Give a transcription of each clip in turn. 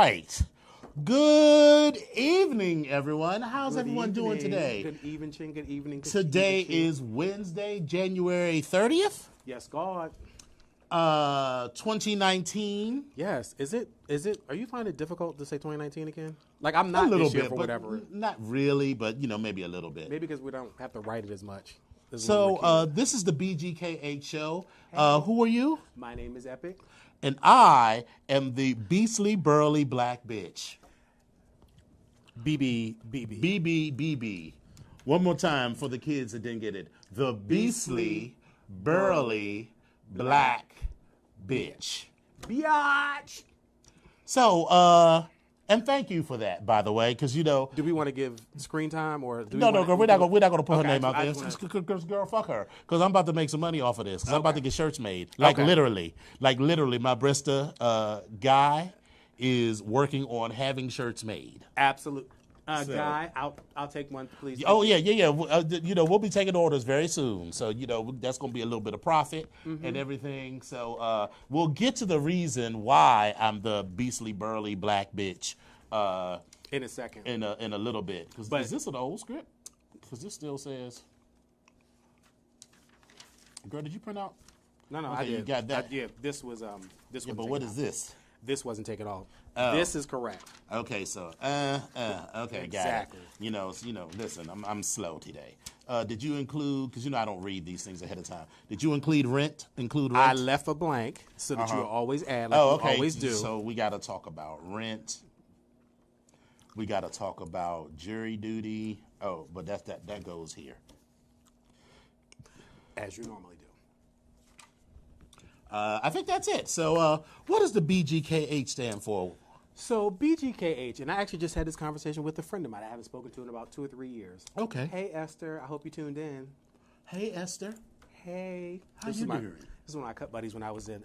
right. Good evening, everyone. How's everyone doing today? Good evening, Chin. Good evening. Today is Wednesday, January 30th. Yes, God. 2019. Yes. Is it? Are you finding it difficult to say 2019 again? Like, I'm not a little this year bit, for whatever. Not really, but maybe a little bit. Maybe because we don't have to write it as much. So this is the BGKH Show. Who are you? My name is Epic. And I am the beastly, burly black bitch. BB. One more time for the kids that didn't get it. The beastly, burly, black bitch. Biatch. So, and thank you for that, by the way, because Do we want to give screen time or? No, we're not going to put her name out there. Girl, fuck her, because I'm about to make some money off of this. Because I'm about to get shirts made, literally, my barista guy is working on having shirts made. Absolutely. Guy, I'll take one, please. Oh yeah. We'll be taking orders very soon, so that's going to be a little bit of profit and everything. So we'll get to the reason why I'm the beastly, burly black bitch in a second. In a little bit. Is this an old script? Because this still says. Girl, did you print out? No, okay, I did. You got that. This was this. Yeah, but what is this? This wasn't taken off. Oh. This is correct. Okay, so okay, exactly. Got it. Listen, I'm slow today. Did you include? Because I don't read these things ahead of time. Did you include rent? I left a blank so that you will always add. Like you always do. So we got to talk about rent. We got to talk about jury duty. Oh, but that goes here. As you normally do. I think that's it. So what does the BGKH stand for? So BGKH, and I actually just had this conversation with a friend of mine I haven't spoken to in about 2 or 3 years. Okay. Hey Esther, I hope you tuned in. Hey, Esther. Hey. How you doing? This is one of my cut buddies when I was in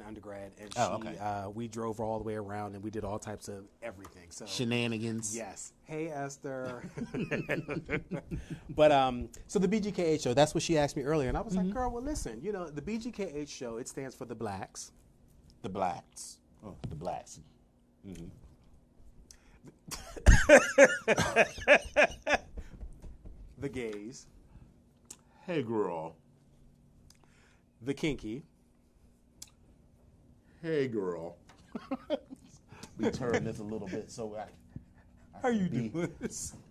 undergrad, and we drove her all the way around, and we did all types of everything. So Shenanigans. yes. Hey Esther. But so the BGKH show, that's what she asked me earlier, and I was like, girl, well listen, you know, the BGKH show, it stands for the blacks. The blacks. Oh, the blacks. The gays. Hey, girl. The kinky. Hey, girl. We turn this a little bit so How you doing?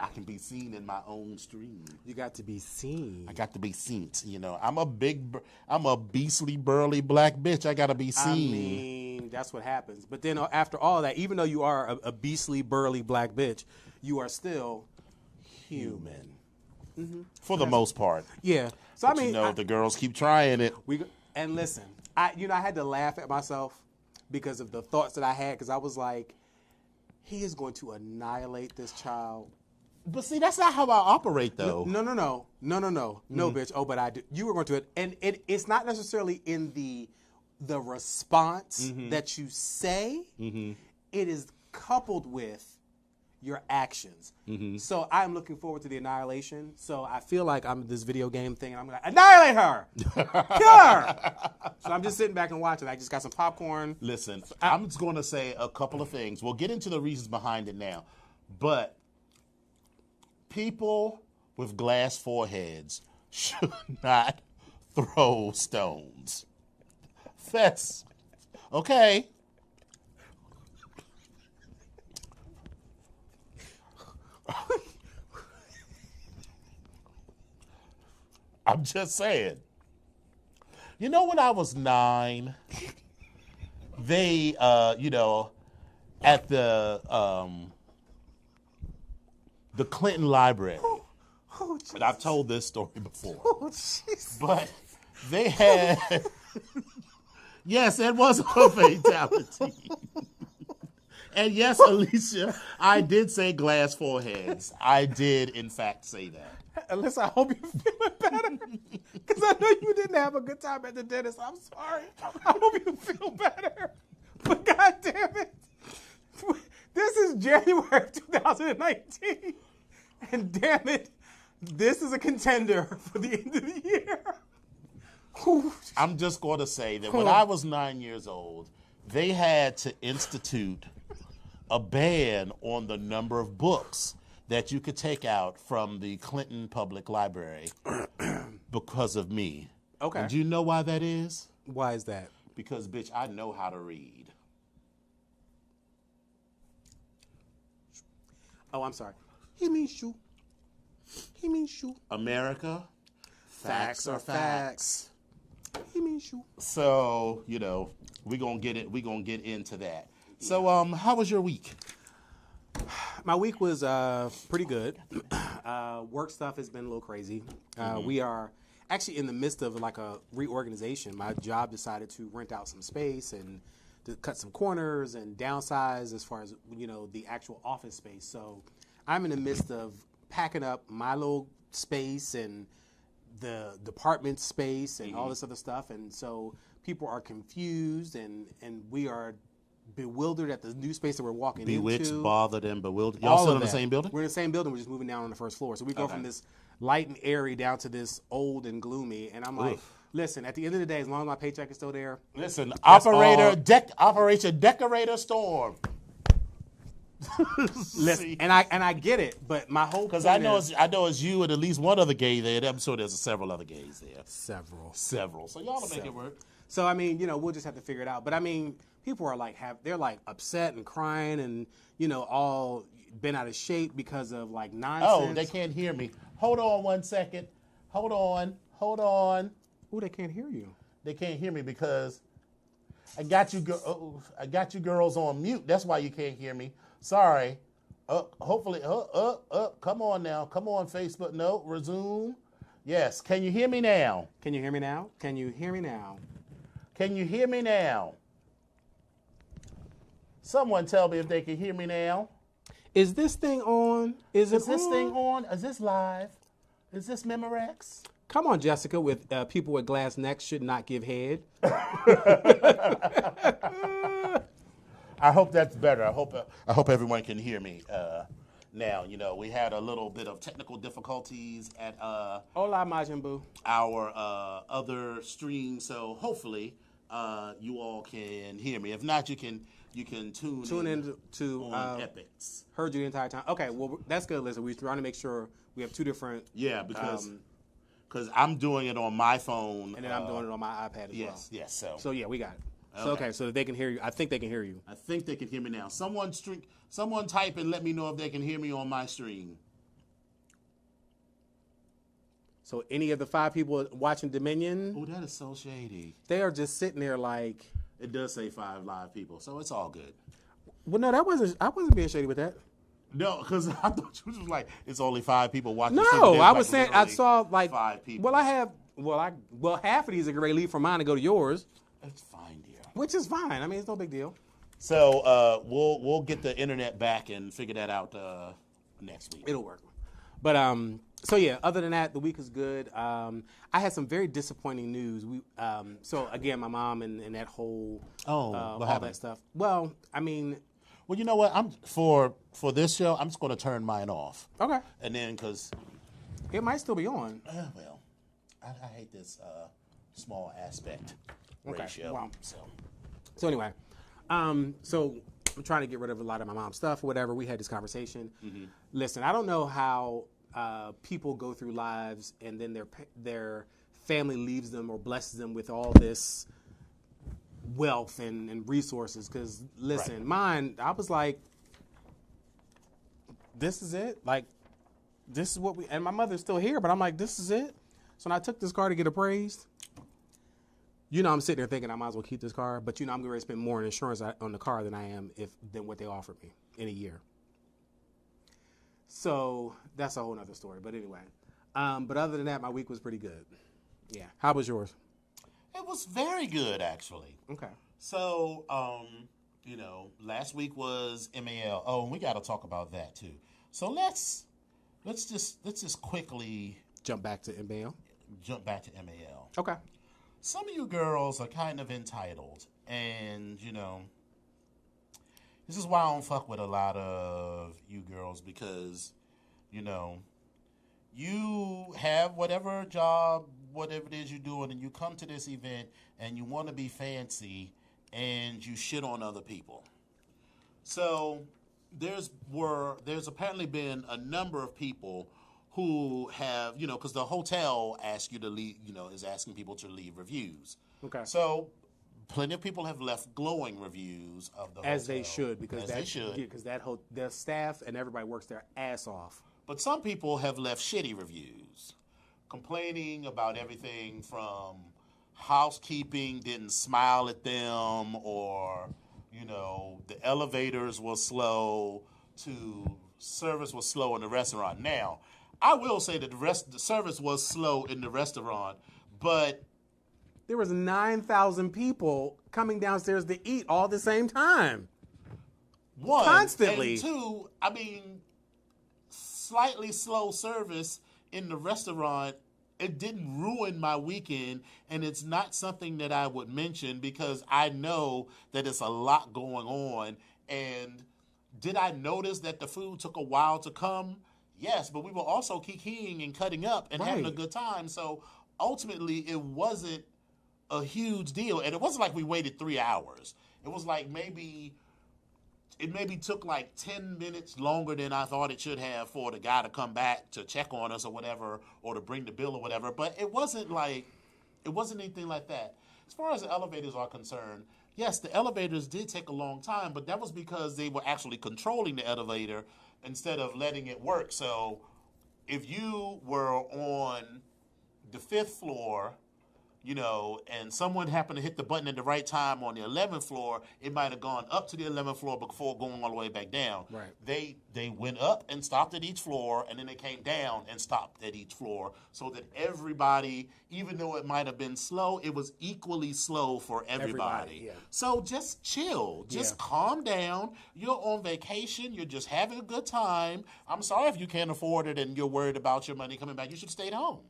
I can be seen in my own stream. You got to be seen. I got to be seen. You know, I'm a beastly, burly black bitch. I got to be seen. I mean, that's what happens. But then after all that, even though you are a beastly, burly black bitch, you are still human. For the most part. Yeah. So But the girls keep trying it. And listen, I had to laugh at myself because of the thoughts that I had, because I was like, he is going to annihilate this child. But see, that's not how I operate, though. No, bitch. Oh, but I do. You were going to it, and it's not necessarily in the response that you say. It is coupled with your actions. So I'm looking forward to the annihilation. So I feel like I'm this video game thing, and I'm going to annihilate her, kill her. So I'm just sitting back and watching. I just got some popcorn. Listen, I'm just going to say a couple of things. We'll get into the reasons behind it now, but people with glass foreheads should not throw stones. That's okay. I'm just saying. You know, when I was 9, they, at the Clinton Library, and I've told this story before, but they had, yes, it was a fatality. And yes, Alicia, I did say glass foreheads. I did, in fact, say that. Alyssa, I hope you're feeling better. Because I know you didn't have a good time at the dentist. I'm sorry. I hope you feel better. But God damn it. This is January 2019. And damn it, this is a contender for the end of the year. I'm just going to say that when I was 9 years old, they had to institute a ban on the number of books that you could take out from the Clinton Public Library because of me. Okay. And do you know why that is? Why is that? Because, bitch, I know how to read. Oh, I'm sorry. He means shoe. He means shoe. America, facts are facts. He means shoe. So, we're going to get into that. So, how was your week? My week was pretty good. Work stuff has been a little crazy. We are actually in the midst of like a reorganization. My job decided to rent out some space and to cut some corners and downsize as far as, the actual office space. So I'm in the midst of packing up my little space and the department space and all this other stuff. And so people are confused and we are bewildered at the new space that we're walking Bewitched, into. bothered, and bewildered. Y'all still in the same building? We're in the same building. We're just moving down on the first floor. So we go from this light and airy down to this old and gloomy. And I'm like, listen, at the end of the day, as long as my paycheck is still there. Listen, Operation Decorator Storm. Listen, and I get it, but my whole because I know it's you and at least one other gay there. I'm sure there's several other gays there. Several. So y'all will make it work. So I mean, we'll just have to figure it out. But I mean, people are like they're like upset and crying and all been out of shape because of like nonsense. Oh, they can't hear me. Hold on 1 second. Hold on. Oh, they can't hear you. They can't hear me because I got you girls on mute. That's why you can't hear me. Sorry. Hopefully. Come on now. Come on, Facebook. No, resume. Yes. Can you hear me now? Can you hear me now? Can you hear me now? Can you hear me now? Someone tell me if they can hear me now. Is this thing on? Is this thing on? Is this live? Is this Memorex? Come on, Jessica, with people with glass necks should not give head. I hope that's better. I hope everyone can hear me now. You know, we had a little bit of technical difficulties at Hola, Majin Buu. our other stream, so hopefully you all can hear me. If not, you can tune in to on Epics. Heard you the entire time. Okay, well that's good. Listen, we're trying to make sure we have two different. Yeah, because I'm doing it on my phone, and then I'm doing it on my iPad as well. Yes. So yeah, we got it. So they can hear you. I think they can hear you. I think they can hear me now. Someone type and let me know if they can hear me on my stream. So any of the 5 people watching Dominion, Oh, that is so shady. they are just sitting there like. It does say 5 live people, so it's all good. Well, no, I wasn't being shady with that. No, because I thought you was like, it's only 5 people watching. No, I was saying I saw like 5 people. Well, I have half of these are going to leave from mine to go to yours. It's fine, dear. Which is fine. I mean, it's no big deal. So we'll get the internet back and figure that out next week. It'll work. But so yeah, other than that, the week is good. I had some very disappointing news. So again, my mom and that whole all that stuff. Well, I mean, well, you know what? I'm for this show. I'm just going to turn mine off. Okay. And then because it might still be on. Well, I hate this small aspect ratio. Wow. So anyway, so I'm trying to get rid of a lot of my mom's stuff or whatever. We had this conversation. Mm-hmm. Listen, I don't know how people go through lives and then their family leaves them or blesses them with all this wealth and resources. Because listen, mine, I was like, this is it. Like, this is what and my mother's still here, but I'm like, this is it. So when I took this car to get appraised, you know, I'm sitting there thinking I might as well keep this car, but you know, I'm going to spend more in insurance on the car than I am than what they offered me in a year. So that's a whole other story. But anyway, but other than that, my week was pretty good. Yeah. How was yours? It was very good, actually. Okay. So, you know, last week was MAL. Oh, and we got to talk about that too. So let's just quickly jump back to MAL. Okay. Some of you girls are kind of entitled, and, you know, this is why I don't fuck with a lot of you girls because, you know, you have whatever job, whatever it is you're doing, and you come to this event and you want to be fancy and you shit on other people. So there's apparently been a number of people who have, you know, because the hotel asks you to leave, you know, is asking people to leave reviews. Okay. So plenty of people have left glowing reviews of the hotel. As they should, because because their staff and everybody works their ass off. But some people have left shitty reviews, complaining about everything from housekeeping didn't smile at them, or, you know, the elevators were slow, to service was slow in the restaurant. Now, I will say that the service was slow in the restaurant, but there was 9,000 people coming downstairs to eat all at the same time. One, constantly. And two, I mean, slightly slow service in the restaurant, it didn't ruin my weekend, and it's not something that I would mention because I know that it's a lot going on. And did I notice that the food took a while to come? Yes, but we were also kikiing and cutting up and having a good time. So ultimately, it wasn't a huge deal. And it wasn't like we waited 3 hours. It was like it maybe took like 10 minutes longer than I thought it should have for the guy to come back to check on us or whatever, or to bring the bill or whatever. But it wasn't anything like that. As far as the elevators are concerned, yes, the elevators did take a long time, but that was because they were actually controlling the elevator instead of letting it work. So if you were on the 5th floor, and someone happened to hit the button at the right time on the 11th floor, it might have gone up to the 11th floor before going all the way back down. Right. They went up and stopped at each floor, and then they came down and stopped at each floor, so that everybody, even though it might have been slow, it was equally slow for everybody. Yeah. So just chill. Just calm down. You're on vacation. You're just having a good time. I'm sorry if you can't afford it and you're worried about your money coming back. You should stay at home.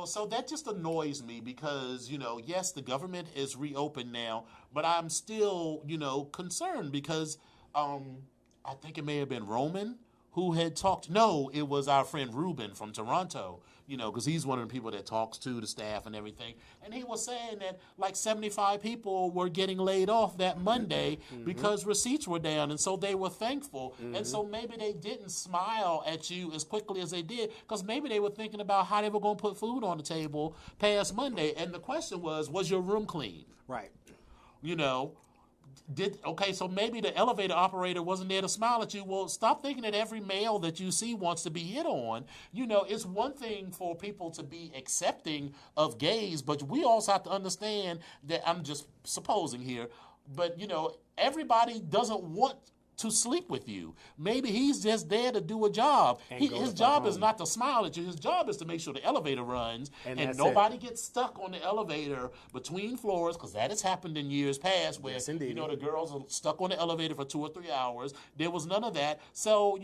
So that just annoys me because, yes, the government is reopened now, but I'm still, concerned because I think it may have been Roman who had talked. No, it was our friend Ruben from Toronto, because he's one of the people that talks to the staff and everything. And he was saying that like 75 people were getting laid off that Monday because receipts were down. And so they were thankful. And so maybe they didn't smile at you as quickly as they did because maybe they were thinking about how they were going to put food on the table past Monday. And the question was your room clean? Right. So maybe the elevator operator wasn't there to smile at you. Well, stop thinking that every male that you see wants to be hit on. It's one thing for people to be accepting of gays, but we also have to understand that I'm just supposing here, but everybody doesn't want to sleep with you. Maybe he's just there to do a job. His job is not to smile at you. His job is to make sure the elevator runs and nobody gets stuck on the elevator between floors, because that has happened in years past where, the girls are stuck on the elevator for 2 or 3 hours. There was none of that. So,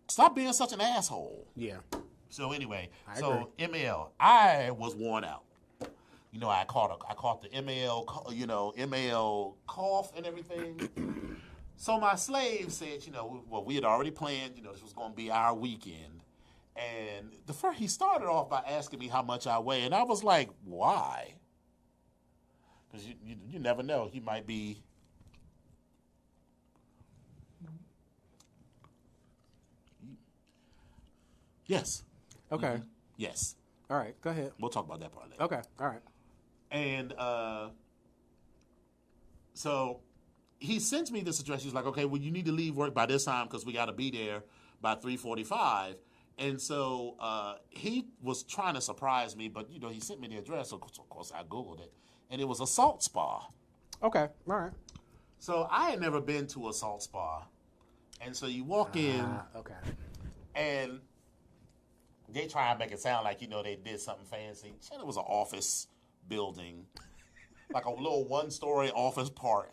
stop being such an asshole. Yeah. So anyway, agree. ML, I was worn out. I caught the ML cough and everything. So my slave said, we had already planned, this was going to be our weekend. And he started off by asking me how much I weigh. And I was like, why? Because you never know. He might be. Yes. Okay. Mm-hmm. Yes. All right. Go ahead. We'll talk about that part later. Okay. All right. And so he sends me this address. He's like, okay, well, you need to leave work by this time because we got to be there by 3:45. And so he was trying to surprise me, but, he sent me the address. So, of course, I Googled it. And it was a salt spa. Okay. All right. So I had never been to a salt spa. And so you walk in. Okay. And they try and make it sound like, they did something fancy. It was an office building, like a little one-story office park.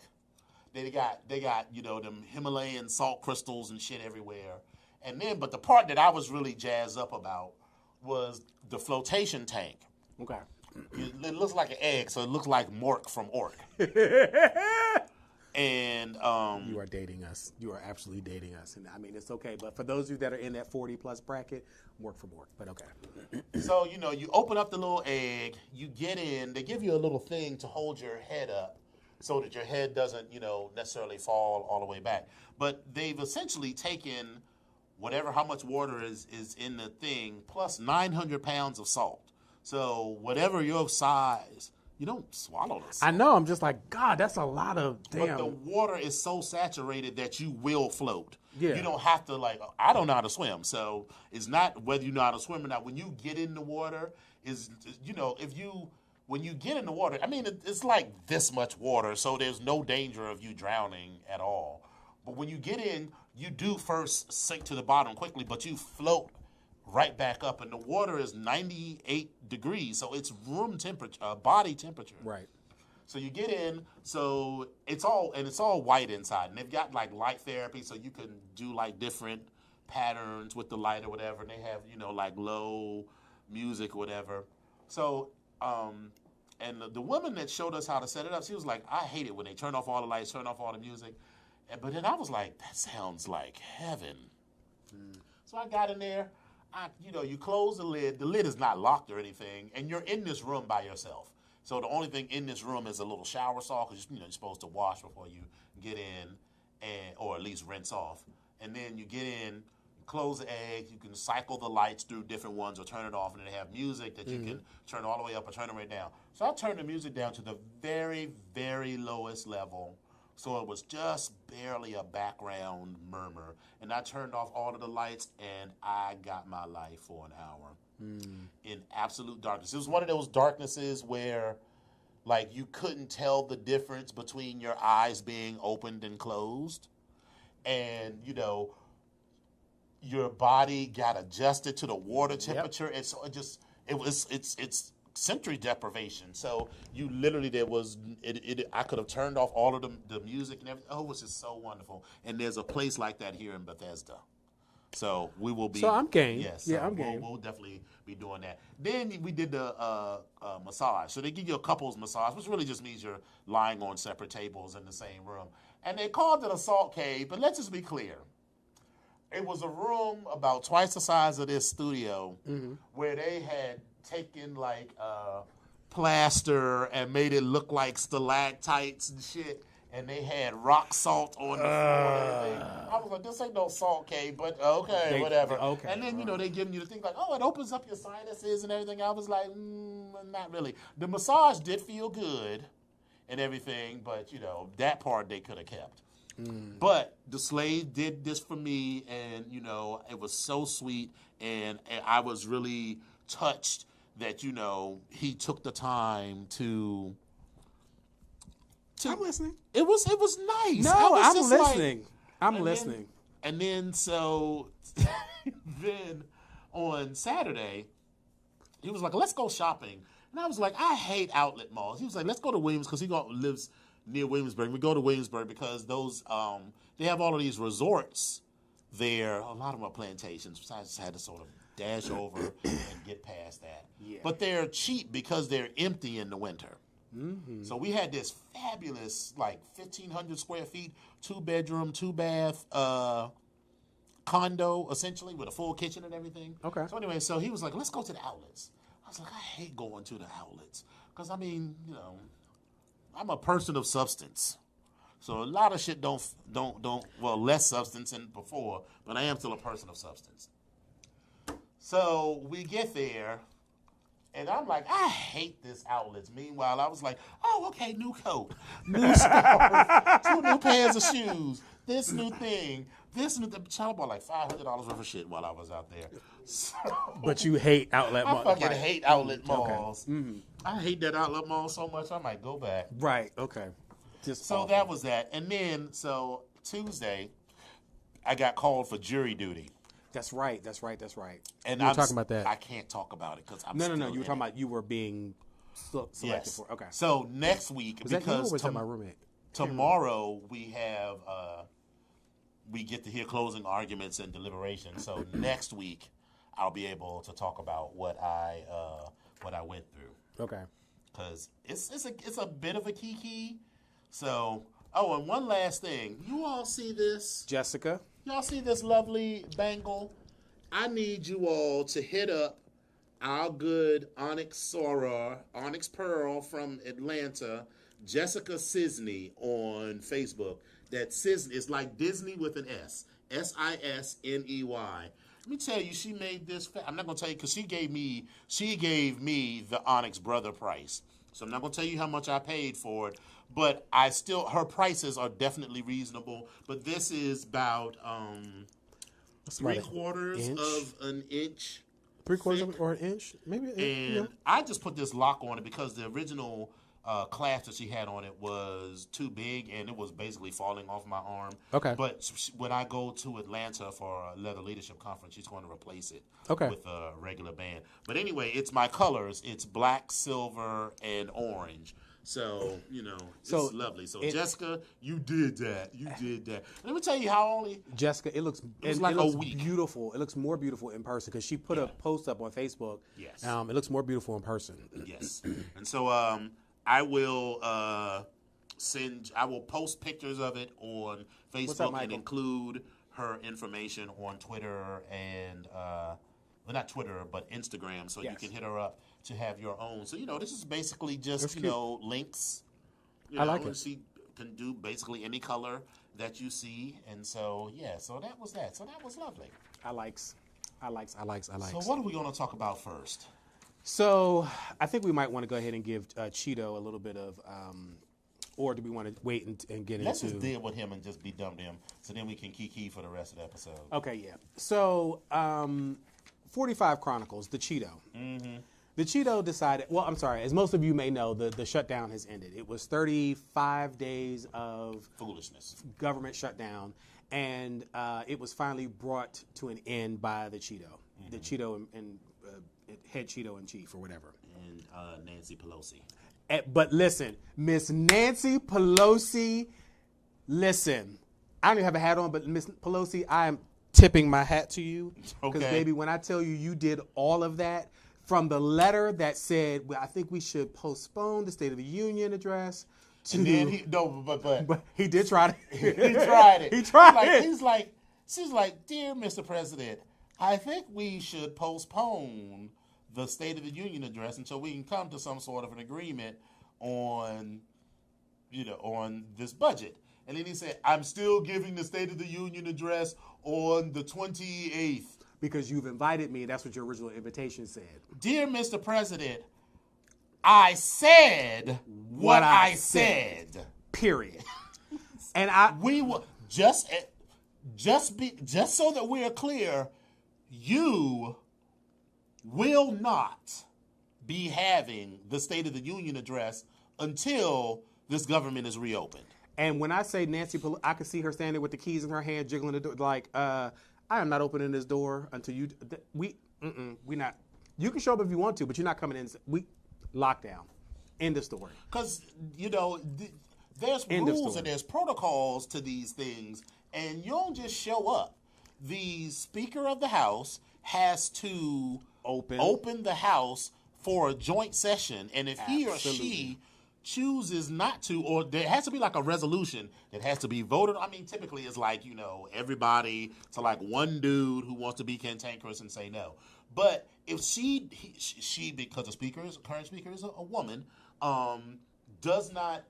They got them Himalayan salt crystals and shit everywhere. And then, but the part that I was really jazzed up about was the flotation tank. Okay. It looks like an egg, so it looks like Mork from Ork. And you are dating us. You are absolutely dating us. And I mean, it's okay. But for those of you that are in that 40+ bracket, work for Mork. But okay. So, you open up the little egg, you get in, they give you a little thing to hold your head up so that your head doesn't, necessarily fall all the way back. But they've essentially taken how much water is in the thing, plus 900 pounds of salt. So whatever your size, you don't swallow this. I know. I'm just like, God, that's a lot of damn. But the water is so saturated that you will float. Yeah. You don't have to, I don't know how to swim. So it's not whether you know how to swim or not. When you get in the water, when you get in the water, I mean, it's like this much water, so there's no danger of you drowning at all. But when you get in, you do first sink to the bottom quickly, but you float right back up, and the water is 98 degrees, so it's room temperature, body temperature. Right. So you get in, so it's all white inside, and they've got light therapy, so you can do different patterns with the light or whatever, and they have low music or whatever. So and the woman that showed us how to set it up, she was like, I hate it when they turn off all the lights, turn off all the music. But then I was like, that sounds like heaven. So I got in there. You close the lid. The lid is not locked or anything, and you're in this room by yourself. So the only thing in this room is a little shower stall because you're supposed to wash before you get in, or at least rinse off. And then you get in, close the egg. You can cycle the lights through different ones or turn it off, and then they have music that you can turn all the way up or turn it right down. So I turned the music down to the very, very lowest level. So it was just barely a background murmur. And I turned off all of the lights, and I got my life for an hour. in absolute darkness. It was one of those darknesses where, like, you couldn't tell the difference between your eyes being opened and closed. And, you know, your body got adjusted to the water temperature. And so it's sensory deprivation. So you literally, I could have turned off all of the music and everything. Oh, it was just so wonderful. And there's a place like that here in Bethesda. So we will be. So I'm game. Yes. Yeah, I'm game. We'll definitely be doing that. Then we did the massage. So they give you a couples massage, which really just means you're lying on separate tables in the same room. And they called it a salt cave, but let's just be clear. It was a room about twice the size of this studio where they had taken like plaster and made it look like stalactites and shit. And they had rock salt on the floor and everything. I was like, this ain't no salt cave, but okay, whatever. And then, you know, they giving you the thing like, oh, it opens up your sinuses and everything. I was like, not really. The massage did feel good and everything, but, you know, that part they could have kept. But the slave did this for me, and, you know, it was so sweet, and I was really touched that, you know, he took the time to I'm listening. It was nice. No, I'm listening. I'm listening. And then then on Saturday, he was like, let's go shopping. And I was like, I hate outlet malls. He was like, let's go to Williams, because he lives near Williamsburg. We go to Williamsburg because those they have all of these resorts there. A lot of them are plantations. So I just had to sort of dash over and get past that. Yeah. But they're cheap because they're empty in the winter. So we had this fabulous, like 1,500 square feet, 2-bedroom, 2-bath condo, essentially, with a full kitchen and everything. Okay. So anyway, so he was like, let's go to the outlets. I was like, I hate going to the outlets because, I mean, you know, I'm a person of substance. So a lot of shit less substance than before, but I am still a person of substance. So we get there. And I'm like, I hate this outlets. Meanwhile, I was like, oh, okay, new coat, new stuff, 2 new pairs of shoes, this new thing, this new thing. I bought like $500 worth of shit while I was out there. So, but you hate outlet malls. I fucking hate outlet malls. Okay. I hate that outlet mall so much, I might go back. Right, okay. That was that. And then, so Tuesday, I got called for jury duty. That's right. And you were talking about that. I can't talk about it because I'm No. You were talking about you were being selected for. Okay. So next week, was because that my roommate? Tomorrow we have we get to hear closing arguments and deliberations. So next week I'll be able to talk about what I went through. Okay. Because it's a bit of a kiki. So and one last thing, you all see this, Jessica? Y'all see this lovely bangle? I need you all to hit up our good Onyx Pearl from Atlanta, Jessica Cisney on Facebook. That Cisney is like Disney with an S. Sisney. Let me tell you, she made this. I'm not gonna tell you because she gave me the Onyx Brother price. So I'm not gonna tell you how much I paid for it. But her prices are definitely reasonable. But this is about 3/4 of an inch. 3/4 or an inch, maybe. And I just put this lock on it because the original clasp that she had on it was too big, and it was basically falling off my arm. Okay. But when I go to Atlanta for a leather leadership conference, she's going to replace it with a regular band. But anyway, it's my colors. It's black, silver, and orange. So, you know, it's lovely. So, Jessica, you did that. Let me tell you how only... Jessica, it looks like a week. Beautiful. It looks more beautiful in person because she put a post up on Facebook. Yes. It looks more beautiful in person. Yes. And so I will post pictures of it on Facebook and include her information on Twitter and... not Twitter, but Instagram, so you can hit her up to have your own. So, you know, this is basically just, links. I like it. She can do basically any color that you see. And so, so that was that. So that was lovely. I likes. So what are we going to talk about first? So I think we might want to go ahead and give Cheeto a little bit of... or do we want to wait and get Let's into... just deal with him and just be dumb to him, so then we can kiki for the rest of the episode. Okay, yeah. So... 45 Chronicles, the Cheeto. The Cheeto decided, well, I'm sorry, as most of you may know, the shutdown has ended. It was 35 days of foolishness, government shutdown, and it was finally brought to an end by the Cheeto. The Cheeto and head Cheeto in chief or whatever. And Nancy Pelosi. But listen, Miss Nancy Pelosi, listen, I don't even have a hat on, but Miss Pelosi, I am tipping my hat to you. Because, baby, when I tell you you did all of that, from the letter that said, well, I think we should postpone the State of the Union address. And then but he did try to. He tried it. He tried it. She's like, dear Mr. President, I think we should postpone the State of the Union address until we can come to some sort of an agreement on this budget. And then he said, I'm still giving the State of the Union address on the 28th. Because you've invited me. That's what your original invitation said. Dear Mr. President, I said what I said. Period. And we will just so that we are clear, you will not be having the State of the Union address until this government is reopened. And when I say Nancy Pelosi, I can see her standing with the keys in her hand, jiggling the door, like, I am not opening this door until you. We not. You can show up if you want to, but you're not coming in. We lockdown. End of story. Because there's rules and there's protocols to these things, and you don't just show up. The Speaker of the House has to open the House for a joint session, and if he or she chooses not to, or there has to be like a resolution that has to be voted. I mean, typically it's like, everybody to like one dude who wants to be cantankerous and say no. But if she because the current speaker is a woman, does not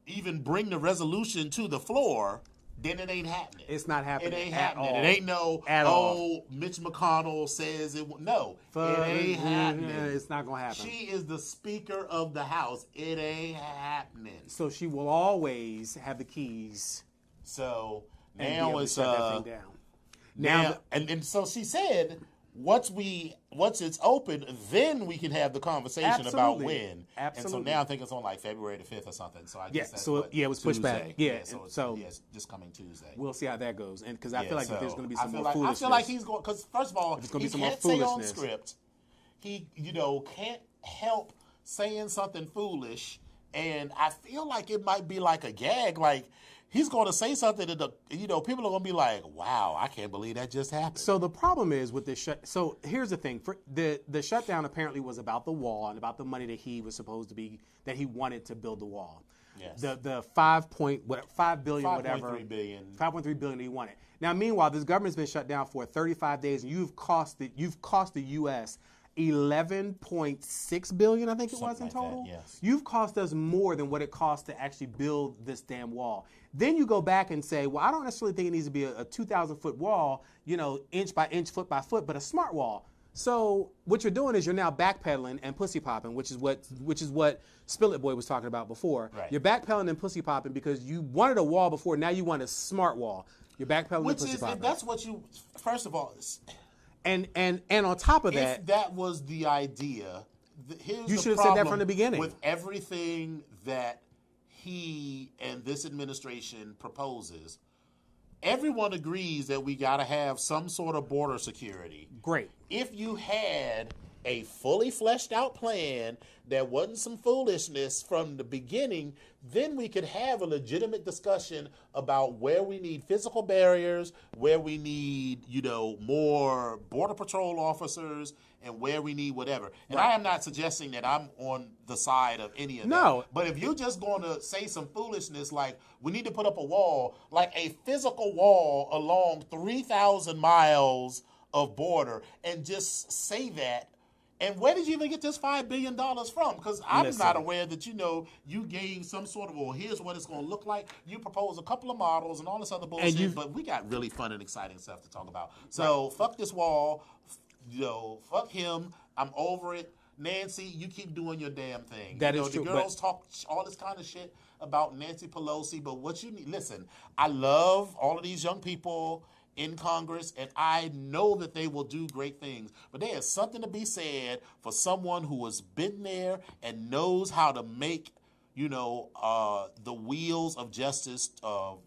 even bring the resolution to the floor, then it ain't happening. It's not happening. It ain't at happening. all. It ain't no, at all. Mitch McConnell says it. No, it ain't happening. It's not going to happen. She is the Speaker of the House. It ain't happening. So she will always have the keys. So and now it's shut that thing down. Now and so she said, once it's open, then we can have the conversation about when. Absolutely. And so now I think it's on like February the 5th or something. So I guess that's it was pushed back. Yeah, so it's just coming Tuesday. We'll see how that goes. And because I feel like there's going to be some more foolishness. I feel like he's going, because first of all, he can't say on script. He can't help saying something foolish, and I feel like it might be like a gag, like he's going to say something that people are going to be like, "Wow, I can't believe that just happened." So the problem is with this so here's the thing: for the shutdown apparently was about the wall and about the money that he was supposed to be that he wanted to build the wall. Yes. The 5 billion, whatever, 5.3 billion. 5.3 billion that he wanted. Now, meanwhile, this government's been shut down for 35 days, and you've cost the U.S. $11.6 billion, I think it was in total. That, yes. You've cost us more than what it cost to actually build this damn wall. Then you go back and say, well, I don't necessarily think it needs to be a 2,000-foot wall, inch by inch, foot by foot, but a smart wall. So what you're doing is you're now backpedaling and pussy popping, which is what Spill It Boy was talking about before. Right. You're backpedaling and pussy popping because you wanted a wall before. Now you want a smart wall. You're backpedaling and pussy popping. That's what you. First of all. And on top of that, if that was the idea, you should have said that from the beginning. With everything that he and this administration proposes, everyone agrees that we got to have some sort of border security. Great. If you had a fully fleshed out plan that wasn't some foolishness from the beginning, then we could have a legitimate discussion about where we need physical barriers, where we need, more Border Patrol officers, and where we need whatever. And right. I am not suggesting that I'm on the side of any of that. No. But if you're just going to say some foolishness like we need to put up a wall, like a physical wall along 3,000 miles of border, and just say that, and where did you even get this $5 billion from? Because I'm not aware that, you gave some sort of, well, here's what it's going to look like. You propose a couple of models and all this other bullshit, but we got really fun and exciting stuff to talk about. So fuck this wall. Fuck him. I'm over it. Nancy, you keep doing your damn thing. That is true. The girls talk all this kind of shit about Nancy Pelosi, but what you need, listen, I love all of these young people in Congress, and I know that they will do great things. But there is something to be said for someone who has been there and knows how to make, the wheels of justice of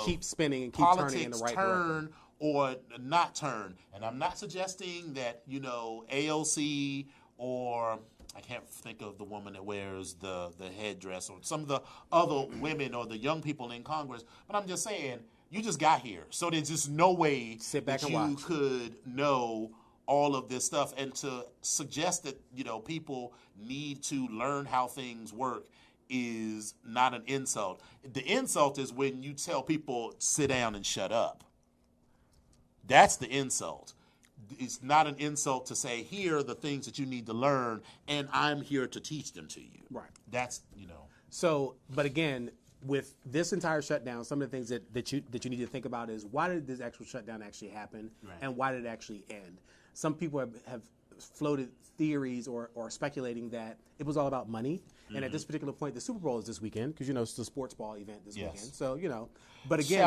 keep spinning and keep turning in the right direction. Or not turn. And I'm not suggesting that, AOC or I can't think of the woman that wears the headdress or some of the other women or the young people in Congress, but I'm just saying, you just got here. So there's just no way sit back that and you watch. could know all of this stuff. And to suggest that, people need to learn how things work is not an insult. The insult is when you tell people, sit down and shut up. That's the insult. It's not an insult to say, here are the things that you need to learn, and I'm here to teach them to you. Right. That's, So, but again, with this entire shutdown, some of the things that you need to think about is, why did this actual shutdown actually happen, right, and why did it actually end? Some people have floated theories or speculating that it was all about money. Mm-hmm. And at this particular point, the Super Bowl is this weekend because, it's the sports ball event this weekend. So, but again,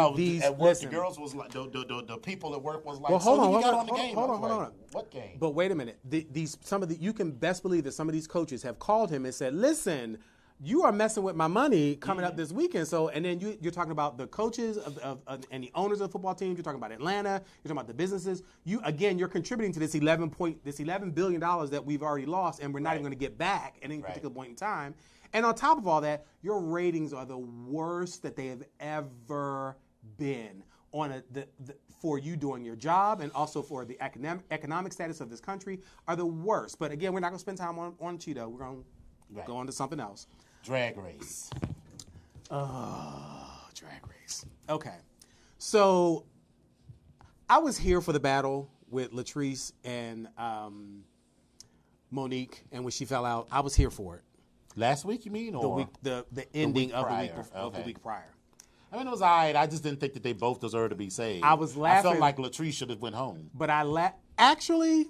at work, the girls was like, the people at work was like, well, hold on, got on the game. Hold on. What game? But wait a minute. You can best believe that some of these coaches have called him and said, listen, you are messing with my money coming up this weekend. So, and then you're talking about the coaches and the owners of the football teams. You're talking about Atlanta. You're talking about the businesses. You're contributing to this $11 billion that we've already lost, and we're not even going to get back at any particular point in time. And on top of all that, your ratings are the worst that they have ever been for you doing your job, and also for the economic status of this country are the worst. But again, we're not going to spend time on Cheeto. We're going to go on to something else. Drag race. Oh, drag race. Okay. So I was here for the battle with Latrice and Monique, and when she fell out, I was here for it. Last week, you mean? Or the ending of the week prior. I mean, it was all right. I just didn't think that they both deserved to be saved. I was laughing. I felt like Latrice should have went home. But actually,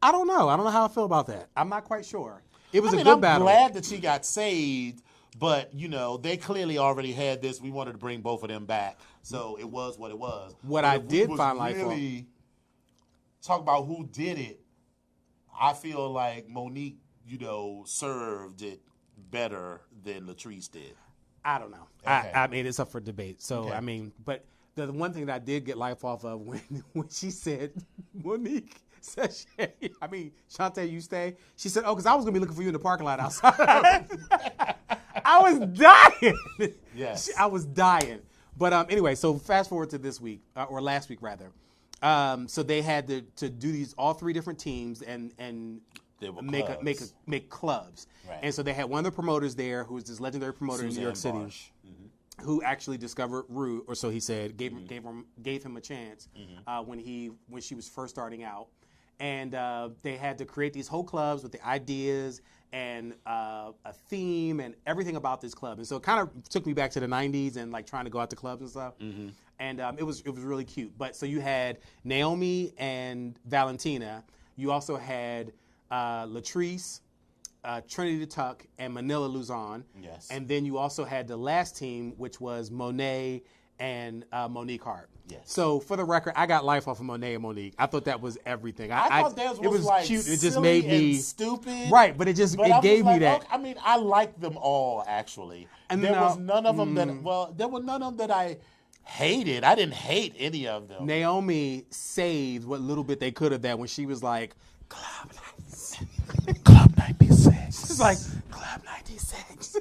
I don't know. I don't know how I feel about that. I'm not quite sure. It was a good battle. I'm glad that she got saved, but, they clearly already had this. We wanted to bring both of them back, so it was what it was. What I did find like talk about who did it, I feel like Monique, served it better than Latrice did. I don't know. Okay. I mean, it's up for debate. So, okay. I mean, but the one thing that I did get life off of when she said, Monique said, Shantae, you stay? She said, because I was going to be looking for you in the parking lot outside. I was dying. Yes. I was dying. But anyway, so fast forward to this week, or last week rather. So they had to do all three different teams and make clubs. Right. And so they had one of the promoters there, who was this legendary promoter in New York City, who actually discovered Rue, or so he said, gave him a chance when she was first starting out. And they had to create these whole clubs with the ideas and a theme and everything about this club. And so it kind of took me back to the 90s and like trying to go out to clubs and stuff. Mm-hmm. And it was really cute. But so you had Naomi and Valentina. You also had Latrice, Trinity Tuck, and Manila Luzon. Yes. And then you also had the last team, which was Monet and Monique Hart. Yes. So for the record, I got life off of Monet and Monique. I thought that was everything. I thought that was like cute. It just silly made me and stupid. Right, but it gave me that. Okay, I mean, I liked them all actually. And there was none of them there were none of them that I hated. I didn't hate any of them. Naomi saved what little bit they could of that when she was like, Club 96. Club 96. She's like, Club 96.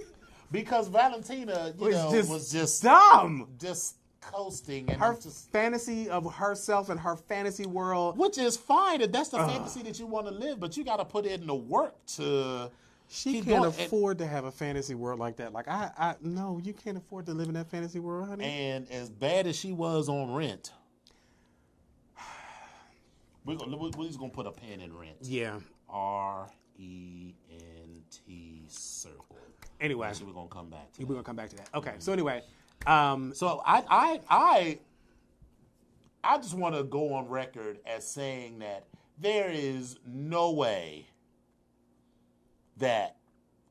Because Valentina, was just dumb. Just coasting. And her fantasy of herself and her fantasy world. Which is fine. If that's the fantasy that you want to live, but you got to put in the work to... She can't afford to have a fantasy world like that. Like, no, you can't afford to live in that fantasy world, honey. And as bad as she was on Rent, we're just going to put a pen in Rent. Yeah. RENT circle. Anyway. So we're going to come back to that. We're going to come back to that. Okay, so anyway. So I just want to go on record as saying that there is no way that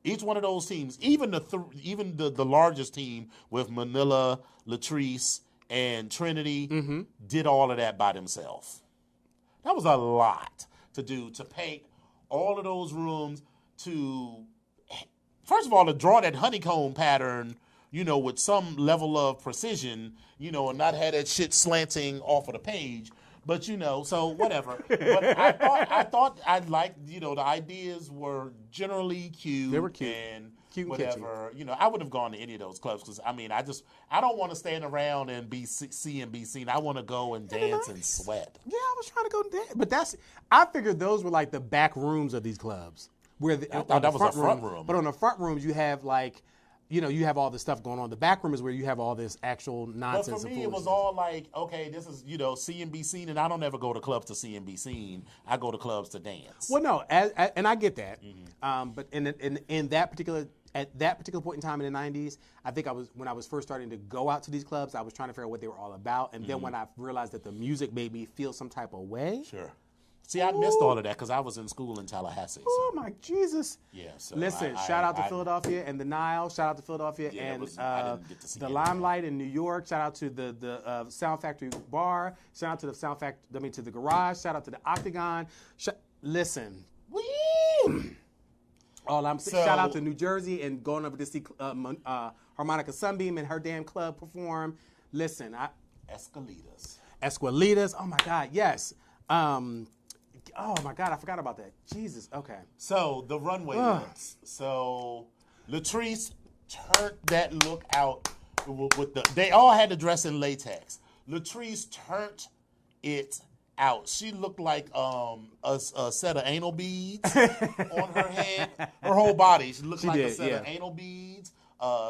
each one of those teams, even the largest team with Manila, Latrice, and Trinity did all of that by themselves. That was a lot to do, to paint all of those rooms, to, first of all, to draw that honeycomb pattern, with some level of precision, and not have that shit slanting off of the page. But, so whatever. But I thought I liked, the ideas were generally cute. They were cute. And cute whatever. I wouldn't have gone to any of those clubs because, I don't want to stand around and be seen. I want to go and dance and sweat. Yeah, I was trying to go dance. But I figured those were like the back rooms of these clubs. I thought that was a front room. But on the front rooms, you have like, you have all this stuff going on. The back room is where you have all this actual nonsense. But for me, it was all like, okay, this is, see and be seen, and I don't ever go to clubs to see and be seen. I go to clubs to dance. Well, no, and I get that. But in that particular, at that particular point in time in the 90s, I think when I was first starting to go out to these clubs, I was trying to figure out what they were all about. And then when I realized that the music made me feel some type of way. Sure. See, I missed all of that because I was in school in Tallahassee. Oh, my Jesus. Yeah. So listen, shout out to Philadelphia and the Nile. Shout out to Philadelphia and the Limelight in New York. Shout out to the Sound Factory Bar. Shout out to to the Garage. Shout out to the Octagon. Listen. Woo! Shout out to New Jersey and going over to see Harmonica Sunbeam and her damn club perform. Listen, Esqualitas. Oh, my God, yes. Oh, my God, I forgot about that. Jesus, okay. So, the runway looks. So, Latrice turned that look out they all had to dress in latex. Latrice turned it out. She looked like a set of anal beads on her head. Her whole body. She looked like a set of anal beads.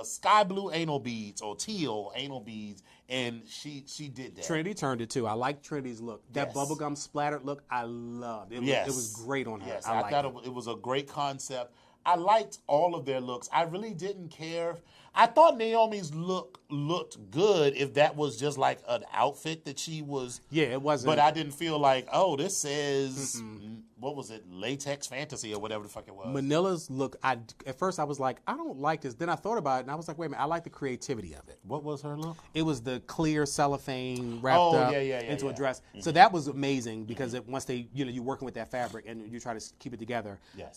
Sky blue anal beads or teal anal beads, and she did that. Trinity turned it too. I like Trinity's look. That bubblegum splattered look, I loved. It was great on her. Yes, I thought it was a great concept. I liked all of their looks. I really didn't care. I thought Naomi's look looked good if that was just like an outfit that she was. Yeah, it wasn't. But I didn't feel like, this says, what was it, Latex Fantasy or whatever the fuck it was. Manila's look, at first I was like, I don't like this. Then I thought about it and I was like, wait a minute, I like the creativity of it. What was her look? It was the clear cellophane wrapped up into a dress. So that was amazing because once you're working with that fabric and you try to keep it together. Yes.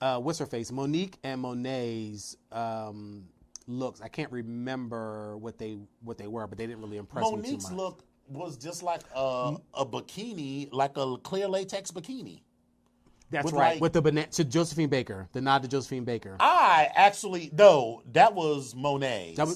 What's her face? Monique and Monet's looks. I can't remember what they were, but they didn't really impress me too much. Monique's look was just like a bikini, like a clear latex bikini. That's right. With to Josephine Baker, the nod to Josephine Baker. That was Monet's. That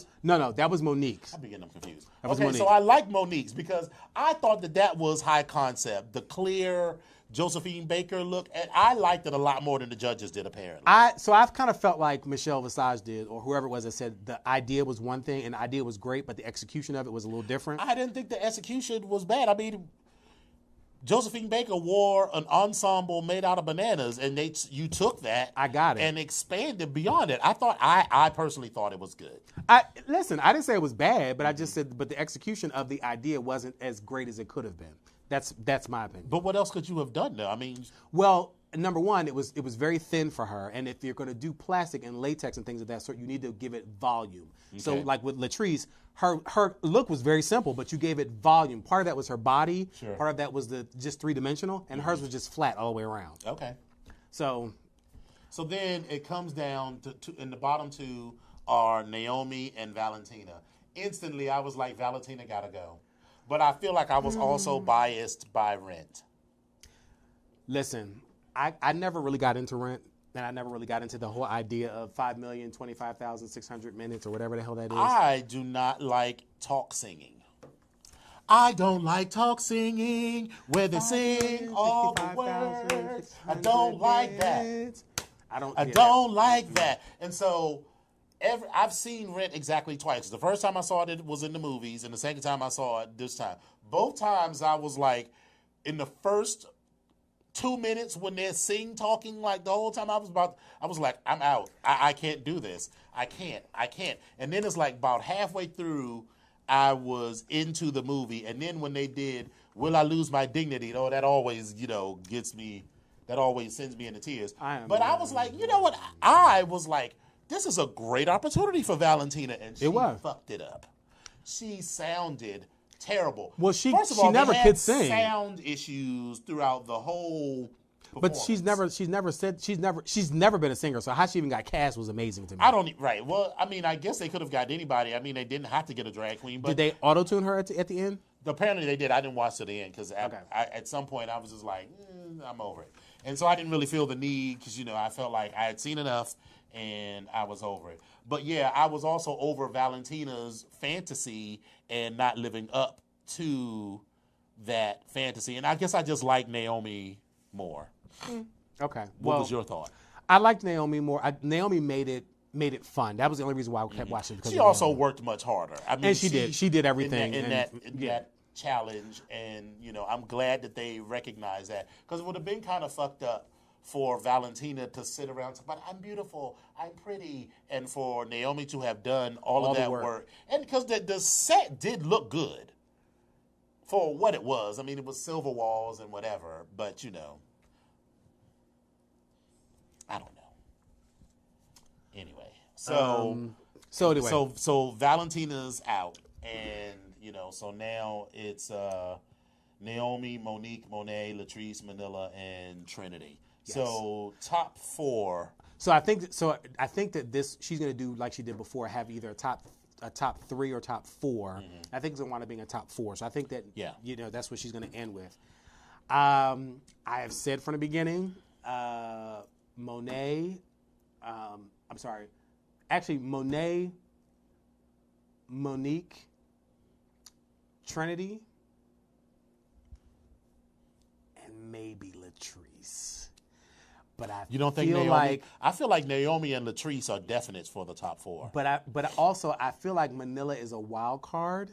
was Monique's. I'm getting them confused. Monique. So I like Monique's because I thought that was high concept. The clear Josephine Baker look, and I liked it a lot more than the judges did, apparently. I've kind of felt like Michelle Visage did, or whoever it was that said the idea was one thing, and the idea was great, but the execution of it was a little different. I didn't think the execution was bad. I mean, Josephine Baker wore an ensemble made out of bananas, and you took that. I got it. And expanded beyond it. I personally thought it was good. Listen, I didn't say it was bad, but I just said, but the execution of the idea wasn't as great as it could have been. That's my opinion. But what else could you have done, though? I mean, well, number one, it was very thin for her, and if you're going to do plastic and latex and things of that sort, you need to give it volume. Okay. So, like with Latrice, her look was very simple, but you gave it volume. Part of that was her body. Sure. Part of that was just three-dimensional, and hers was just flat all the way around. Okay. So then it comes down to in the bottom two are Naomi and Valentina. Instantly, I was like, Valentina gotta go. But I feel like I was also biased by Rent. Listen, I never really got into Rent, and I never really got into the whole idea of 5,025,600 minutes or whatever the hell that is. I do not like talk singing. I don't like talk singing where they sing all the words. I don't like that. I don't like that. And so I've seen Rent exactly twice. The first time I saw it was in the movies, and the second time I saw it this time. Both times I was like, in the first 2 minutes when they're talking like the whole time, I was like, I'm out. I can't do this. I can't. And then it's like about halfway through, I was into the movie, and then when they did Will I Lose My Dignity, that always, gets me, that always sends me into tears. But I was like, you know what? I was like, this is a great opportunity for Valentina, and she fucked it up. she sounded terrible. Well, she First of all, never they had could sing. sound issues throughout the whole But she's never been a singer. So how she even got cast was amazing to me. Right. Well, I mean, I guess they could have got anybody. I mean, they didn't have to get a drag queen. But Did they auto-tune her at the end? apparently they did. I didn't watch to the end because at some point I was just like, I'm over it. And so I didn't really feel the need because, I felt like I had seen enough and I was over it. But yeah, I was also over Valentina's fantasy and not living up to that fantasy. And I guess I just like Naomi more. Okay. What was your thought? I liked Naomi more. Naomi made it fun. That was the only reason why I kept watching. Because she also worked much harder. I mean, and she did. She did everything in that challenge, and I'm glad that they recognized that because it would have been kind of fucked up for Valentina to sit around and say, but I'm beautiful, I'm pretty, and for Naomi to have done all of that work. And because the set did look good for what it was. I mean, it was silver walls and whatever, but I don't know. Anyway, so Valentina's out, and so now it's Naomi, Monique, Monet, Latrice, Manila, and Trinity. Yes. So top 4. So I think that this she's going to do like she did before, have either a top 3 or top 4. Mm-hmm. I think it's going to wind up being a top 4. So I think that that's what she's going to end with. I have said from the beginning, Monet. I'm sorry. Actually, Monet, Monique, Trinity, and maybe Latrice. But you don't think Naomi? I feel like Naomi and Latrice are definites for the top 4. But also I feel like Manila is a wild card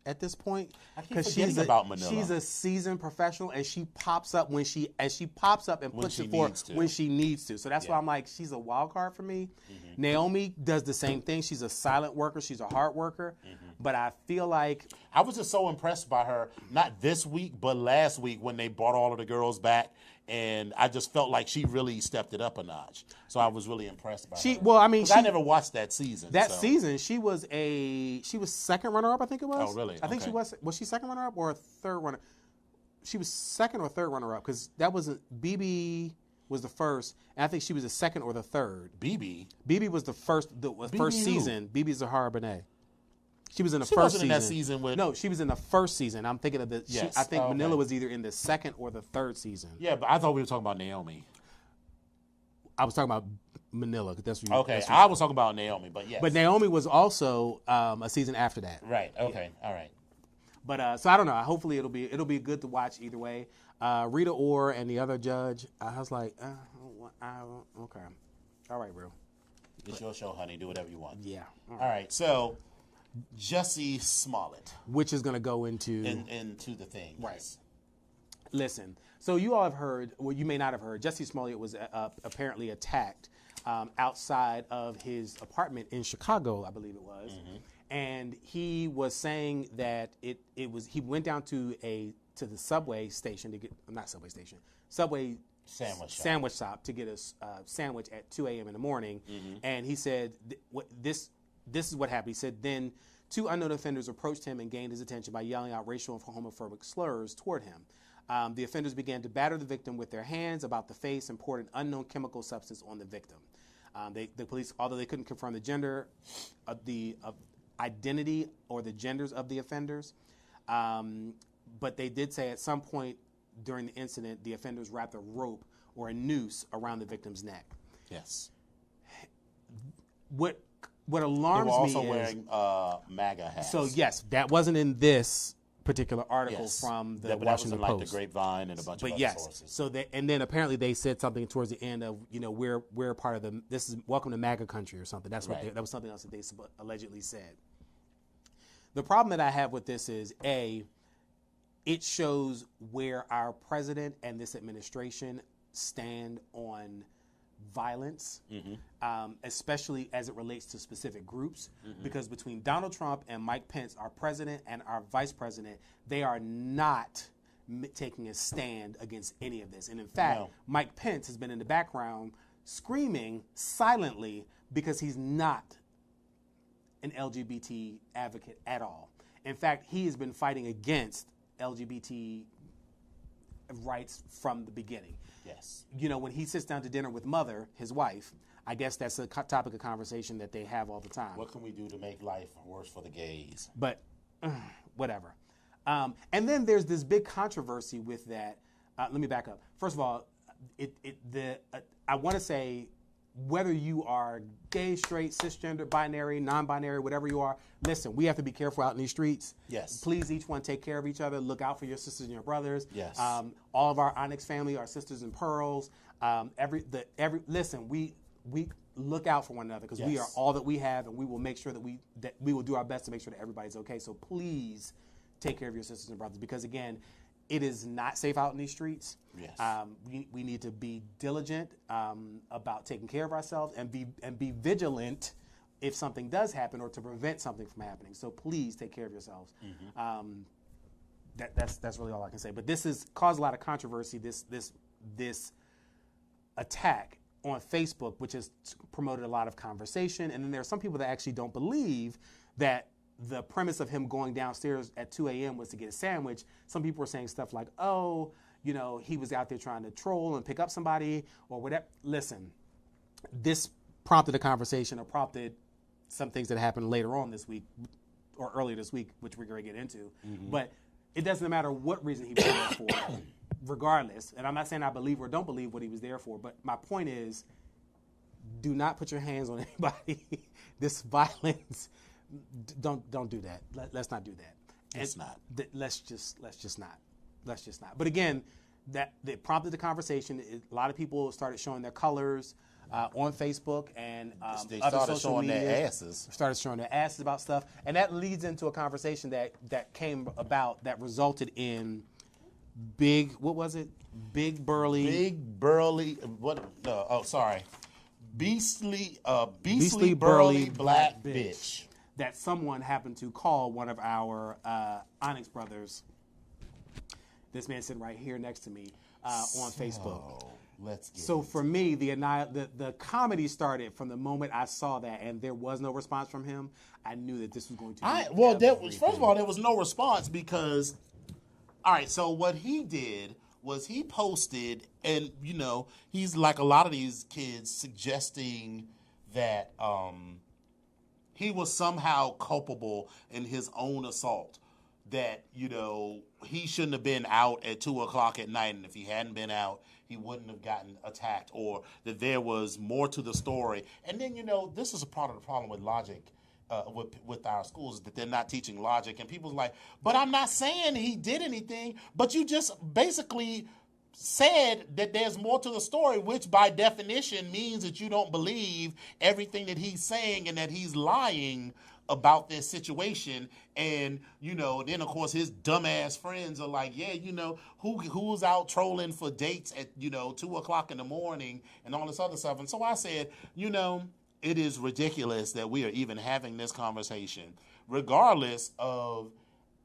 at this point because she's about Manila. She's a seasoned professional, and she pops up and puts it forward when she needs to. So that's why I'm like, she's a wild card for me. Mm-hmm. Naomi does the same thing. She's a silent worker. She's a hard worker. Mm-hmm. But I feel like I was just so impressed by her, not this week, but last week when they brought all of the girls back. And I just felt like she really stepped it up a notch. So I was really impressed by her. Well, I mean, I never watched that season. Season, she was second runner-up, I think it was. Oh, really? I think she was she second runner-up or a third runner? She was second or third runner-up because that wasn't BB was the first, and I think she was the second or the third. BB was the first season. BB Zahara Benet. She was in the first season. In that season with... No, she was in the first season. I'm thinking of the... Yes. I think Manila was either in the second or the third season. Yeah, but I thought we were talking about Naomi. I was talking about Manila. That's what I was talking about Naomi, but yes. But Naomi was also a season after that. Right, okay, all right. But, so I don't know. Hopefully it'll be good to watch either way. Rita Ora and the other judge, I was like, okay. All right, bro. It's your show, honey. Do whatever you want. Yeah. All right, so... Jussie Smollett, which is going to go into the thing, right? Yes. Listen, so you all have heard, well, you may not have heard. Jussie Smollett was apparently attacked outside of his apartment in Chicago, I believe it was, and he was saying that he went down to the subway station to get subway sandwich shop to get a sandwich at 2 a.m. in the morning, and he said This is what happened. He said, then 2 unknown offenders approached him and gained his attention by yelling out racial and homophobic slurs toward him. The offenders began to batter the victim with their hands about the face and poured an unknown chemical substance on the victim. The police, although they couldn't confirm the gender, the identity or the genders of the offenders, but they did say at some point during the incident, the offenders wrapped a rope or a noose around the victim's neck. Yes. What alarms me is... They were also wearing MAGA hats. So, yes, that wasn't in this particular article from the Washington Post. Like the Grapevine and a bunch of other sources. So and then apparently they said something towards the end of, we're part of this is welcome to MAGA country or something. That's what that was something else that they allegedly said. The problem that I have with this is, A, it shows where our president and this administration stand on violence, especially as it relates to specific groups, because between Donald Trump and Mike Pence, our president and our vice president, they are not taking a stand against any of this. And in fact, Mike Pence has been in the background screaming silently because he's not an LGBT advocate at all. In fact, he has been fighting against LGBT rights from the beginning. Yes. You know, when he sits down to dinner with Mother, his wife, I guess that's a topic of conversation that they have all the time. What can we do to make life worse for the gays? But whatever. And then there's this big controversy with that. Let me back up. First of all, I want to say, whether you are gay, straight, cisgender, binary, non-binary, whatever you are, listen, we have to be careful out in these streets. Yes. Please, each one, take care of each other. Look out for your sisters and your brothers. Yes. All of our Onyx family are sisters in pearls. Listen, we look out for one another, because we are all that we have, and we will make sure that we will do our best to make sure that everybody's okay. So please take care of your sisters and brothers, because again, it is not safe out in these streets. Yes. We need to be diligent about taking care of ourselves, and be vigilant if something does happen, or to prevent something from happening. So please take care of yourselves. Mm-hmm. That's really all I can say. But this has caused a lot of controversy. This attack on Facebook, which has promoted a lot of conversation. And then there are some people that actually don't believe that the premise of him going downstairs at 2 a.m. was to get a sandwich. Some people were saying stuff like, oh, you know, he was out there trying to troll and pick up somebody or whatever. Listen, this prompted a conversation, or prompted some things that happened later on this week, or earlier this week, which we're going to get into. Mm-hmm. But it doesn't matter what reason he was there for, regardless. And I'm not saying I believe or don't believe what he was there for, but my point is, do not put your hands on anybody. This violence, don't do that. Let's not do that. Let's not. Let's just not. But again, that prompted the conversation. A lot of people started showing their colors on Facebook, and they other started social showing media, their asses. Started showing their asses about stuff, and that leads into a conversation that came about, that resulted in Big burly, beastly burly black bitch. That someone happened to call one of our Onyx brothers. This man sitting right here next to me on Facebook. Let's get so for me, the comedy started from the moment I saw that, and there was no response from him. I knew that this was going to be first of all, there was no response because, all right, so what he did was he posted, and, you know, he's like a lot of these kids, suggesting that he was somehow culpable in his own assault, that, you know, he shouldn't have been out at 2 o'clock at night, and if he hadn't been out, he wouldn't have gotten attacked, or that there was more to the story. And then, you know, this is a part of the problem with logic, with our schools, that they're not teaching logic. And people's like, but I'm not saying he did anything, but you just basically said that there's more to the story, which by definition means that you don't believe everything that he's saying and that he's lying about this situation. And, you know, then of course his dumbass friends are like, yeah, you know, who's out trolling for dates at, you know, 2 o'clock in the morning and all this other stuff. And so I said, you know, it is ridiculous that we are even having this conversation, regardless of,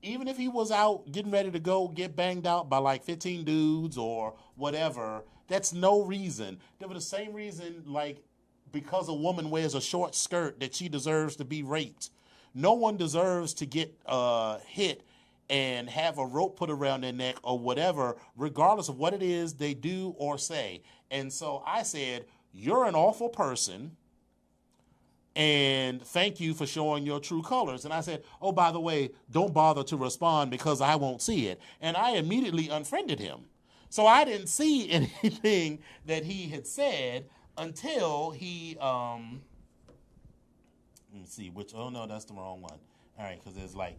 even if he was out getting ready to go get banged out by like 15 dudes or whatever, that's no reason. That was the same reason, like, because a woman wears a short skirt, that she deserves to be raped. No one deserves to get hit and have a rope put around their neck or whatever, regardless of what it is they do or say. And so I said, you're an awful person, and thank you for showing your true colors. And I said, oh, by the way, don't bother to respond because I won't see it. And I immediately unfriended him. So I didn't see anything that he had said until he, let me see, oh no, that's the wrong one. All right, because there's like,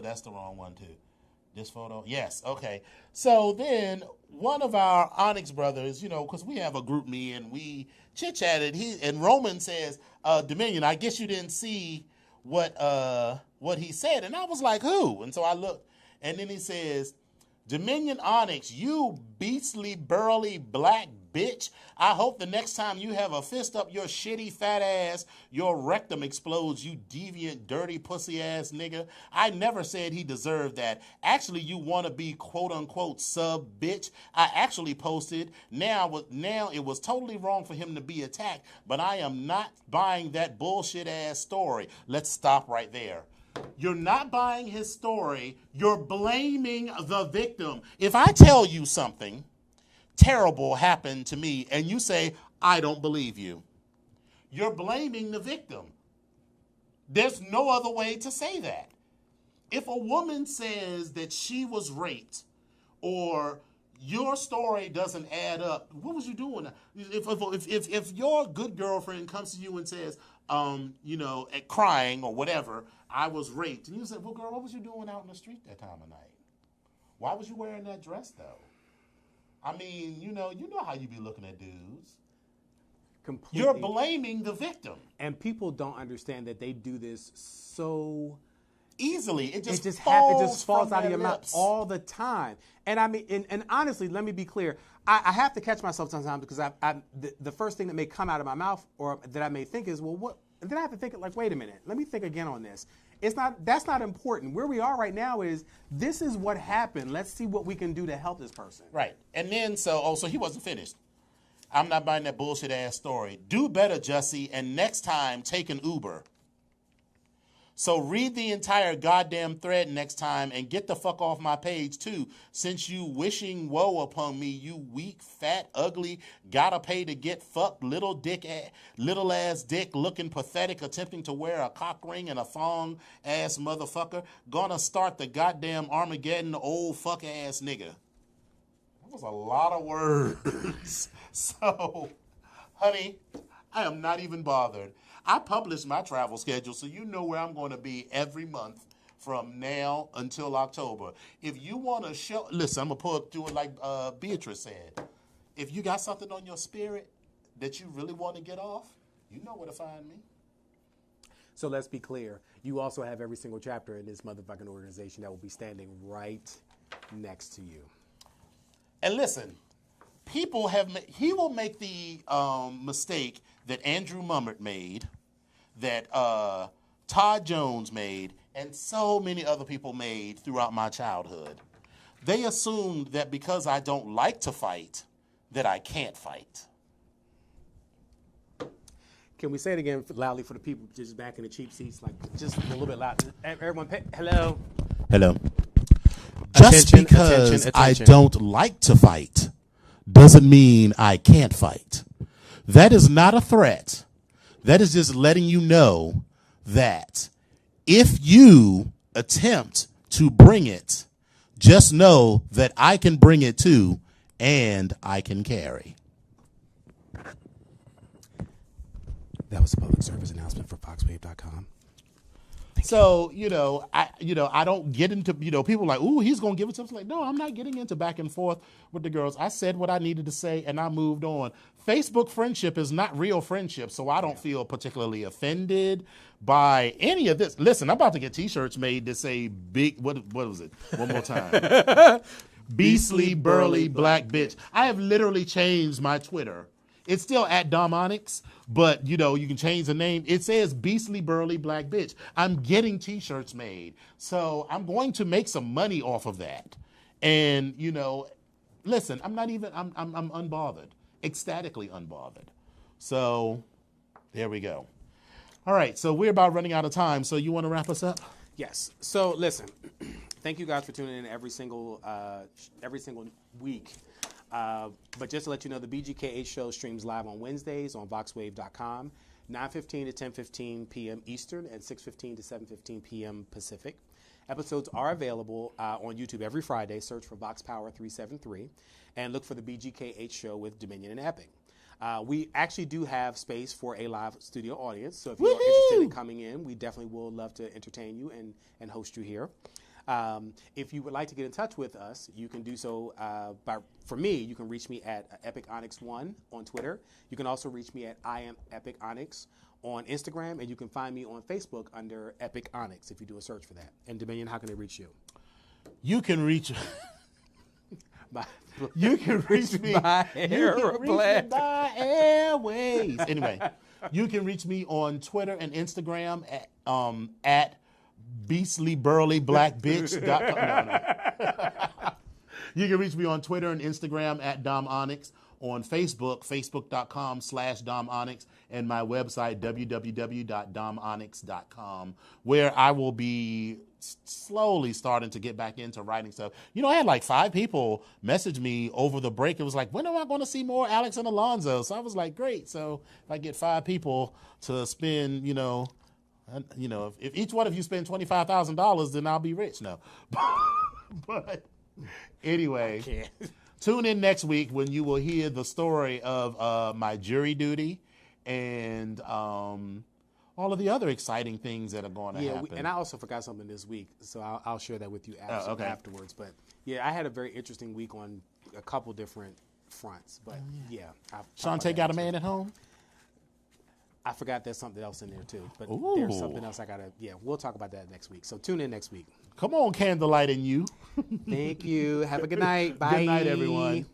that's the wrong one too. This photo? Yes, okay. So then one of our Onyx brothers, you know, because we have a group me and we chit-chatted, and Roman says, Dominion, I guess you didn't see what he said. And I was like, who? And so I looked, and then he says, Dominion Onyx, you beastly, burly, black bitch. I hope the next time you have a fist up your shitty fat ass, your rectum explodes, you deviant, dirty, pussy ass nigga. I never said he deserved that. Actually, you want to be quote unquote sub bitch. I actually posted, now it was totally wrong for him to be attacked, but I am not buying that bullshit ass story. Let's stop right there. You're not buying his story. You're blaming the victim. If I tell you something terrible happened to me and you say, I don't believe you, you're blaming the victim. There's no other way to say that. If a woman says that she was raped or your story doesn't add up, what was you doing? If your good girlfriend comes to you and says, crying or whatever, I was raped, and you say, well, girl, what was you doing out in the street that time of night? Why was you wearing that dress, though? I mean, you know how you be looking at dudes. Completely. You're blaming the victim. And people don't understand that they do this so easily. It just falls out of your mouth all the time. And I mean, and honestly, let me be clear. I have to catch myself sometimes because the first thing that may come out of my mouth or that I may think is, well, what? And then I have to think like, wait a minute, let me think again on this. That's not important. Where we are right now is this is what happened. Let's see what we can do to help this person. Right. And then so he wasn't finished. I'm not buying that bullshit ass story. Do better, Jussie, and next time take an Uber. So read the entire goddamn thread next time and get the fuck off my page too, since you wishing woe upon me, you weak, fat, ugly, gotta pay to get fucked, little ass dick, looking pathetic, attempting to wear a cock ring and a thong ass motherfucker. Gonna start the goddamn Armageddon, old fuck ass nigga. That was a lot of words. So, honey, I am not even bothered. I publish my travel schedule, so you know where I'm going to be every month from now until October. If you want to show, listen, I'm going to do it like Beatrice said. If you got something on your spirit that you really want to get off, you know where to find me. So let's be clear. You also have every single chapter in this motherfucking organization that will be standing right next to you. And listen, he will make the mistake that Andrew Mummert made, that Todd Jones made, and so many other people made throughout my childhood. They assumed that because I don't like to fight, that I can't fight. Can we say it again loudly for the people just back in the cheap seats? Like, just a little bit loud. Everyone, hello. Hello. Just because I don't like to fight doesn't mean I can't fight. That is not a threat. That is just letting you know that if you attempt to bring it, just know that I can bring it too, and I can carry. That was a public service announcement for foxwave.com. So, I don't get into, people are like, ooh, he's going to give it to us. Like, no, I'm not getting into back and forth with the girls. I said what I needed to say, and I moved on. Facebook friendship is not real friendship, so I don't feel particularly offended by any of this. Listen, I'm about to get T-shirts made that say what was it? One more time. Beastly, burly, black bitch. I have literally changed my Twitter. It's still at Dom Onyx, but, you can change the name. It says Beastly Burly Black Bitch. I'm getting T-shirts made. So I'm going to make some money off of that. And, listen, I'm unbothered, ecstatically unbothered. So there we go. All right, so we're about running out of time. So you want to wrap us up? Yes. So listen, thank you guys for tuning in every single week. But just to let you know, the BGKH Show streams live on Wednesdays on voxwave.com, 9:15 to 10:15 p.m. Eastern and 6:15 to 7:15 p.m. Pacific. Episodes are available on YouTube every Friday. Search for Vox Power 373 and look for the BGKH Show with Dominion and Epic. We actually do have space for a live studio audience, so if you're interested in coming in, we definitely will love to entertain you and host you here. If you would like to get in touch with us, you can do so for me, you can reach me at EpicOnyx1 on Twitter. You can also reach me at I am Epic Onyx on Instagram, and you can find me on Facebook under Epic Onyx if you do a search for that. And Dominion, how can they reach you? You can reach You can reach me by airplane. By airways. Anyway, you can reach me on Twitter and Instagram at beastlyburlyblackbitch.com. No. You can reach me on Twitter and Instagram at Dom Onyx, on Facebook, facebook.com/Dom Onyx, and my website, www.domonyx.com, where I will be slowly starting to get back into writing stuff. You know, I had like 5 people message me over the break. It was like, when am I going to see more Alex and Alonzo? So I was like, great. So if I get 5 people to spend, if each one of you spend $25,000, then I'll be rich. No. But anyway, tune in next week when you will hear the story of my jury duty and all of the other exciting things that are going to happen. And I also forgot something this week, so I'll share that with you afterwards. But yeah, I had a very interesting week on a couple different fronts. But Shantae got a man at home? I forgot there's something else in there too. But there's something else we'll talk about that next week. So tune in next week. Come on, Candlelight and you. Thank you. Have a good night. Bye. Good night, everyone.